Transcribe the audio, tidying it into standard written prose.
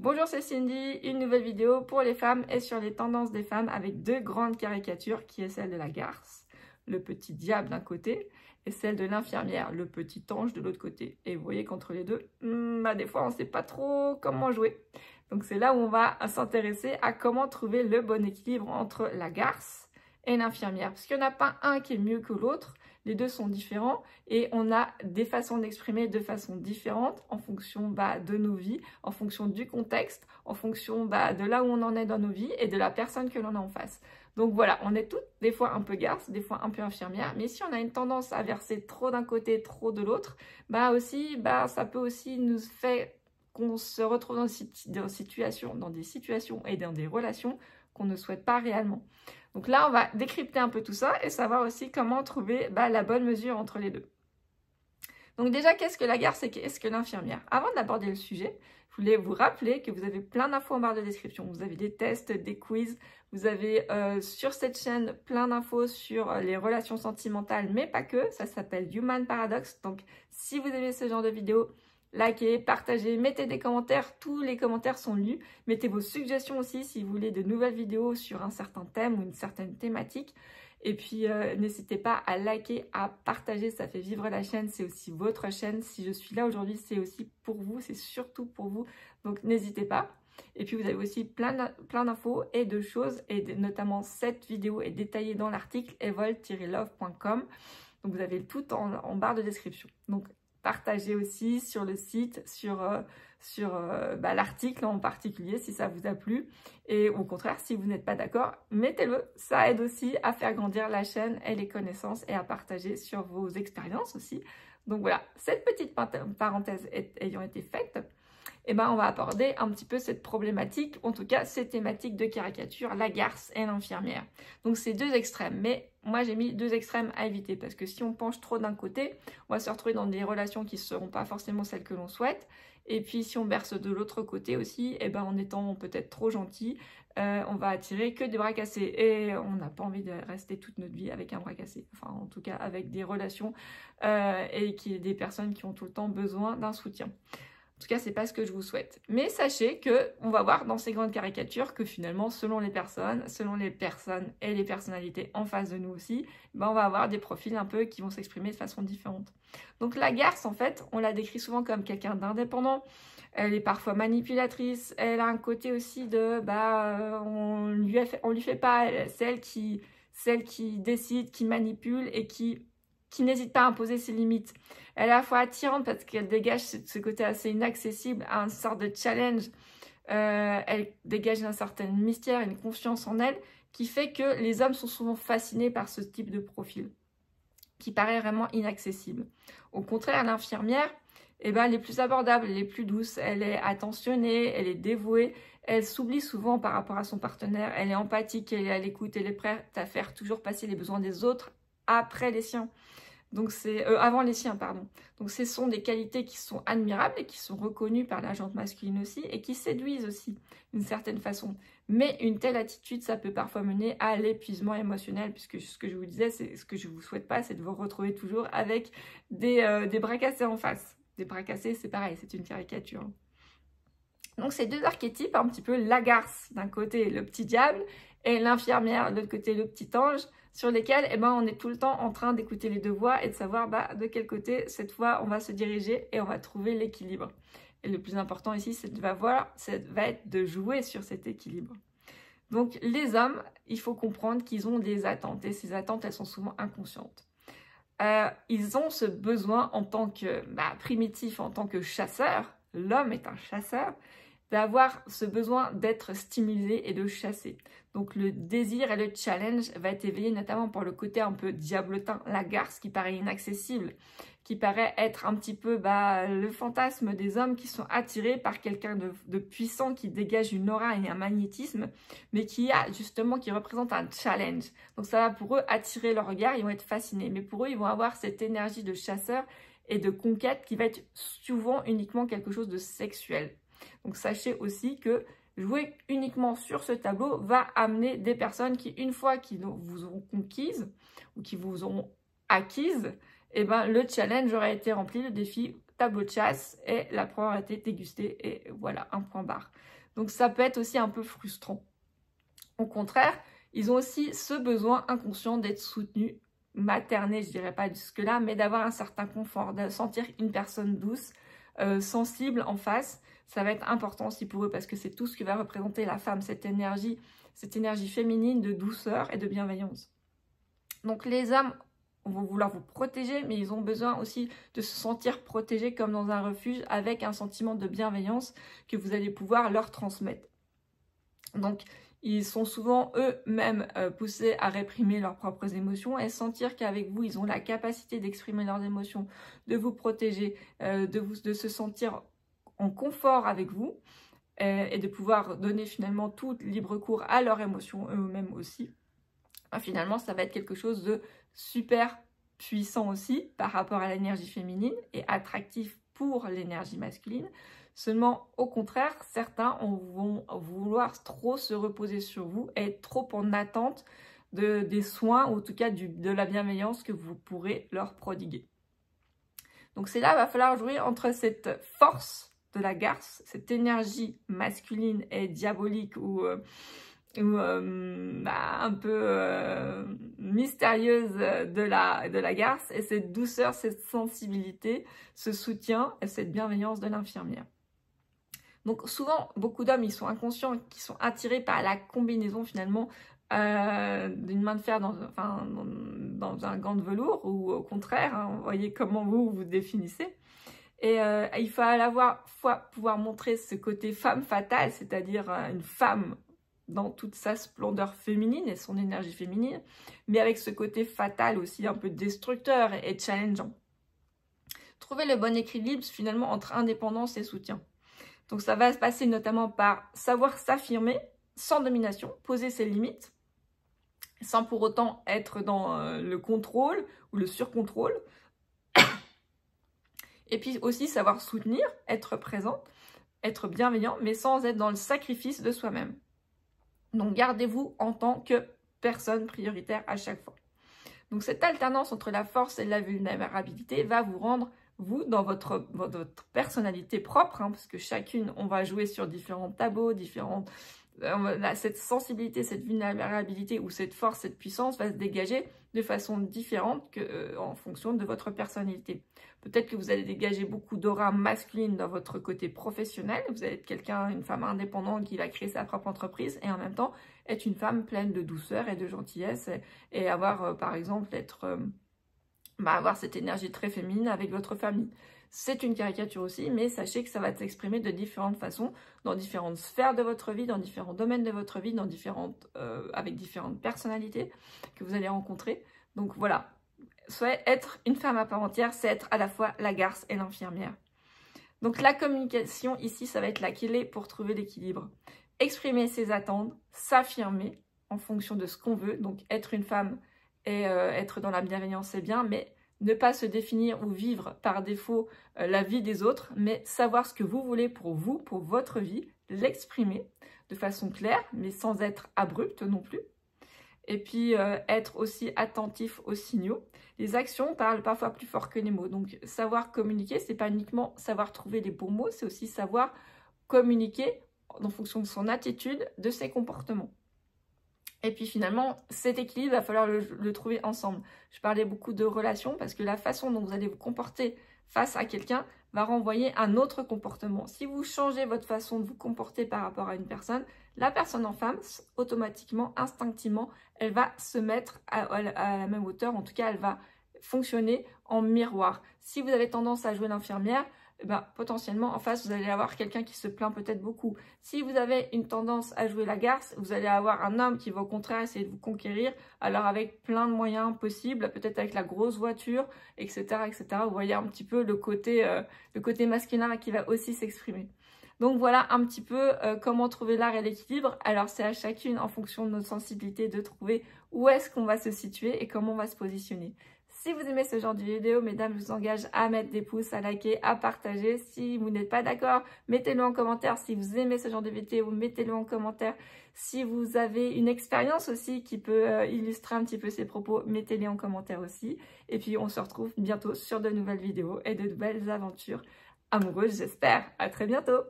Bonjour, c'est Cindy, une nouvelle vidéo pour les femmes et sur les tendances des femmes avec deux grandes caricatures qui est celle de la garce, le petit diable d'un côté, et celle de l'infirmière, le petit ange de l'autre côté. Et vous voyez qu'entre les deux, des fois on ne sait pas trop comment jouer. Donc c'est là où on va s'intéresser à comment trouver le bon équilibre entre la garce et l'infirmière. Parce qu'il n'y en a pas un qui est mieux que l'autre. Les deux sont différents et on a des façons d'exprimer de façon différente en fonction de nos vies, en fonction du contexte, en fonction de là où on en est dans nos vies et de la personne que l'on a en face. Donc voilà, on est toutes des fois un peu garce, des fois un peu infirmière, mais si on a une tendance à verser trop d'un côté, trop de l'autre, ça peut aussi nous faire qu'on se retrouve dans des situations et dans des relations qu'on ne souhaite pas réellement. Donc là, on va décrypter un peu tout ça et savoir aussi comment trouver la bonne mesure entre les deux. Donc déjà, qu'est-ce que la garce et qu'est-ce que l'infirmière? Avant d'aborder le sujet, je voulais vous rappeler que vous avez plein d'infos en barre de description. Vous avez des tests, des quiz, vous avez sur cette chaîne plein d'infos sur les relations sentimentales, mais pas que. Ça s'appelle Human Paradox. Donc si vous aimez ce genre de vidéos, likez, partagez, mettez des commentaires, tous les commentaires sont lus. Mettez vos suggestions aussi si vous voulez de nouvelles vidéos sur un certain thème ou une certaine thématique. Et puis n'hésitez pas à liker, à partager, ça fait vivre la chaîne, c'est aussi votre chaîne. Si je suis là aujourd'hui, c'est aussi pour vous, c'est surtout pour vous. Donc n'hésitez pas. Et puis vous avez aussi plein d'infos et de choses, et notamment cette vidéo est détaillée dans l'article evol-love.com. Donc vous avez tout en barre de description. Donc partagez aussi sur le site, sur l'article en particulier si ça vous a plu. Et au contraire, si vous n'êtes pas d'accord, mettez-le. Ça aide aussi à faire grandir la chaîne et les connaissances et à partager sur vos expériences aussi. Donc voilà, cette petite parenthèse ayant été faite, on va aborder un petit peu cette problématique, en tout cas ces thématiques de caricature, la garce et l'infirmière. Donc c'est deux extrêmes, mais moi j'ai mis deux extrêmes à éviter parce que si on penche trop d'un côté, on va se retrouver dans des relations qui ne seront pas forcément celles que l'on souhaite. Et puis si on berce de l'autre côté aussi, en étant peut-être trop gentil, on va attirer que des bras cassés. Et on n'a pas envie de rester toute notre vie avec un bras cassé. Enfin en tout cas avec des relations et des personnes qui ont tout le temps besoin d'un soutien. En tout cas, c'est pas ce que je vous souhaite. Mais sachez que on va voir dans ces grandes caricatures que finalement, selon les personnes et les personnalités en face de nous aussi, on va avoir des profils un peu qui vont s'exprimer de façon différente. Donc la garce, en fait, on la décrit souvent comme quelqu'un d'indépendant. Elle est parfois manipulatrice. Elle a un côté aussi de, on lui fait pas. C'est celle qui décide, qui manipule et qui n'hésite pas à imposer ses limites. Elle est à la fois attirante parce qu'elle dégage ce côté assez inaccessible, un sort de challenge. Elle dégage un certain mystère, une confiance en elle qui fait que les hommes sont souvent fascinés par ce type de profil qui paraît vraiment inaccessible. Au contraire, l'infirmière, elle est plus abordable, elle est plus douce, elle est attentionnée, elle est dévouée, elle s'oublie souvent par rapport à son partenaire, elle est empathique, elle est à l'écoute, elle est prête à faire toujours passer les besoins des autres après les siens. Donc c'est avant les siens, pardon. Donc ce sont des qualités qui sont admirables et qui sont reconnues par la gente masculine aussi et qui séduisent aussi d'une certaine façon. Mais une telle attitude, ça peut parfois mener à l'épuisement émotionnel, puisque ce que je vous disais, c'est ce que je vous souhaite pas, c'est de vous retrouver toujours avec des bras cassés en face. Des bras cassés, c'est pareil, c'est une caricature. Donc ces deux archétypes, un petit peu la garce d'un côté, le petit diable, et l'infirmière de l'autre côté, le petit ange, sur lesquels on est tout le temps en train d'écouter les deux voix et de savoir de quel côté cette fois on va se diriger et on va trouver l'équilibre. Et le plus important ici, ça va être de jouer sur cet équilibre. Donc les hommes, il faut comprendre qu'ils ont des attentes et ces attentes, elles sont souvent inconscientes. Ils ont ce besoin en tant que primitif, en tant que chasseur, l'homme est un chasseur, d'avoir ce besoin d'être stimulé et de chasser. Donc le désir et le challenge va être éveillé notamment par le côté un peu diablotin, la garce qui paraît inaccessible, qui paraît être un petit peu le fantasme des hommes qui sont attirés par quelqu'un de puissant qui dégage une aura et un magnétisme, mais qui représente un challenge. Donc ça va pour eux attirer leur regard, ils vont être fascinés. Mais pour eux, ils vont avoir cette énergie de chasseur et de conquête qui va être souvent uniquement quelque chose de sexuel. Donc sachez aussi que jouer uniquement sur ce tableau va amener des personnes qui, une fois qu'ils vous auront conquise ou qui vous auront acquise, le challenge aura été rempli, le défi tableau de chasse et la proie aura été dégustée et voilà, un point barre. Donc ça peut être aussi un peu frustrant. Au contraire, ils ont aussi ce besoin inconscient d'être soutenus, maternés, je dirais pas jusque-là, mais d'avoir un certain confort, de sentir une personne douce, sensible en face. Ça va être important aussi pour eux parce que c'est tout ce que va représenter la femme, cette énergie féminine de douceur et de bienveillance. Donc les hommes vont vouloir vous protéger, mais ils ont besoin aussi de se sentir protégés comme dans un refuge avec un sentiment de bienveillance que vous allez pouvoir leur transmettre. Donc, ils sont souvent eux-mêmes poussés à réprimer leurs propres émotions et sentir qu'avec vous, ils ont la capacité d'exprimer leurs émotions, de vous protéger, de se sentir en confort avec vous et de pouvoir donner finalement tout libre cours à leurs émotions eux-mêmes aussi. Finalement, ça va être quelque chose de super puissant aussi par rapport à l'énergie féminine et attractif pour l'énergie masculine. Seulement, au contraire, certains vont vouloir trop se reposer sur vous et être trop en attente des soins, ou en tout cas de la bienveillance que vous pourrez leur prodiguer. Donc c'est là qu'il va falloir jouer entre cette force de la garce, cette énergie masculine et diabolique ou un peu mystérieuse de la garce, et cette douceur, cette sensibilité, ce soutien et cette bienveillance de l'infirmière. Donc souvent, beaucoup d'hommes, ils sont inconscients, qui sont attirés par la combinaison finalement d'une main de fer dans un gant de velours, ou au contraire, hein, vous voyez comment vous définissez. Et il faut à la fois pouvoir montrer ce côté femme fatale, c'est-à-dire une femme dans toute sa splendeur féminine et son énergie féminine, mais avec ce côté fatal aussi un peu destructeur et challengeant. Trouver le bon équilibre finalement entre indépendance et soutien. Donc ça va se passer notamment par savoir s'affirmer sans domination, poser ses limites, sans pour autant être dans le contrôle ou le surcontrôle. Et puis aussi savoir soutenir, être présent, être bienveillant, mais sans être dans le sacrifice de soi-même. Donc gardez-vous en tant que personne prioritaire à chaque fois. Donc cette alternance entre la force et la vulnérabilité va vous rendre, vous, dans votre personnalité propre, hein, parce que chacune, on va jouer sur différents tableaux, cette sensibilité, cette vulnérabilité ou cette force, cette puissance va se dégager de façon différente en fonction de votre personnalité. Peut-être que vous allez dégager beaucoup d'aura masculine dans votre côté professionnel. Vous allez être quelqu'un, une femme indépendante qui va créer sa propre entreprise et en même temps être une femme pleine de douceur et de gentillesse et avoir, par exemple, avoir cette énergie très féminine avec votre famille. C'est une caricature aussi, mais sachez que ça va s'exprimer de différentes façons, dans différentes sphères de votre vie, dans différents domaines de votre vie, avec différentes personnalités que vous allez rencontrer. Donc voilà, être une femme à part entière, c'est être à la fois la garce et l'infirmière. Donc la communication ici, ça va être la clé pour trouver l'équilibre. Exprimer ses attentes, s'affirmer en fonction de ce qu'on veut. Donc être une femme et être dans la bienveillance, c'est bien, mais ne pas se définir ou vivre par défaut la vie des autres, mais savoir ce que vous voulez pour vous, pour votre vie, l'exprimer de façon claire, mais sans être abrupte non plus. Et puis être aussi attentif aux signaux. Les actions parlent parfois plus fort que les mots. Donc savoir communiquer, c'est pas uniquement savoir trouver les bons mots, c'est aussi savoir communiquer en fonction de son attitude, de ses comportements. Et puis finalement, cet équilibre, il va falloir le trouver ensemble. Je parlais beaucoup de relations parce que la façon dont vous allez vous comporter face à quelqu'un va renvoyer un autre comportement. Si vous changez votre façon de vous comporter par rapport à une personne, la personne en face, automatiquement, instinctivement, elle va se mettre à la même hauteur. En tout cas, elle va fonctionner en miroir. Si vous avez tendance à jouer l'infirmière, potentiellement en face vous allez avoir quelqu'un qui se plaint peut-être beaucoup. Si vous avez une tendance à jouer la garce, vous allez avoir un homme qui va au contraire essayer de vous conquérir, alors avec plein de moyens possibles, peut-être avec la grosse voiture, etc., etc. Vous voyez un petit peu le côté masculin qui va aussi s'exprimer. Donc voilà un petit peu comment trouver l'art et l'équilibre. Alors c'est à chacune en fonction de notre sensibilité de trouver où est-ce qu'on va se situer et comment on va se positionner. Si vous aimez ce genre de vidéo, mesdames, je vous engage à mettre des pouces, à liker, à partager. Si vous n'êtes pas d'accord, mettez-le en commentaire. Si vous aimez ce genre de vidéo, mettez-le en commentaire. Si vous avez une expérience aussi qui peut illustrer un petit peu ces propos, mettez-les en commentaire aussi. Et puis, on se retrouve bientôt sur de nouvelles vidéos et de nouvelles aventures amoureuses, j'espère. À très bientôt!